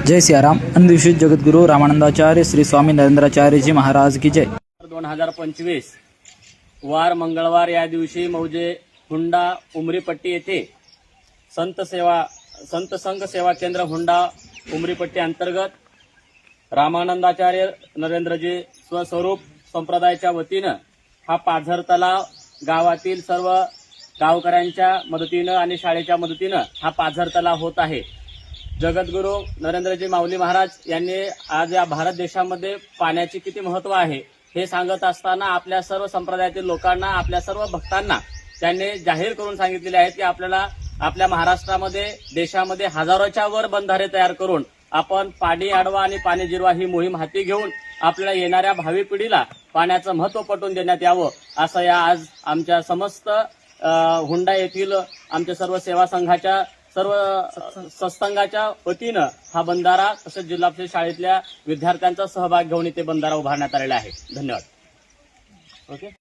जय सियाराम। अंधविश्व जगद्गुरु रामानंदाचार्य श्री स्वामी नरेंद्राचार्य जी महाराज की जय। 2025 वार मंगळवार या दिवशी मौजे हुंडा उमरीपट्टी येथे संत संघ सेवा केंद्र हुंडा उमरीपट्टी अंतर्गत रामानंदाचार्य नरेंद्रजी स्वस्वरूप संप्रदायाच्या वतीनं हा पाझर तलाव गावातील सर्व गावकऱ्यांच्या मदतीनं आणि शाळेच्या मदतीनं हा पाझर तलाव होत आहे। जगद्गुरु नरेंद्रजी माऊली महाराज यांनी आज या भारत देशामध्ये पाण्याचे किती महत्व आहे हे सांगत असताना आपल्या सर्व संप्रदायातील लोकांना, आपल्या सर्व भक्तांना त्यांनी जाहीर करून सांगितलेले आहे की आपल्याला आपल्या महाराष्ट्रामध्ये, देशामध्ये हजारोच्या वर बंधारे तयार करून आपण पाणी अडवा आणि पाणी जिरवा ही मोहीम हाती घेऊन आपल्याला येणाऱ्या भावी पिढीला पाण्याचं महत्व पटवून देण्यात यावं, असं या आज आमच्या समस्त हुंडा येथील आमच्या सर्व सेवा संघाच्या सर्व सत्संगाच्या वतीनं हा बंधारा तसेच जिल्हा परिषद शाळेतल्या विद्यार्थ्यांचा सहभाग घेऊन इथे बंधारा उभारण्यात आलेला आहे। धन्यवाद। ओके।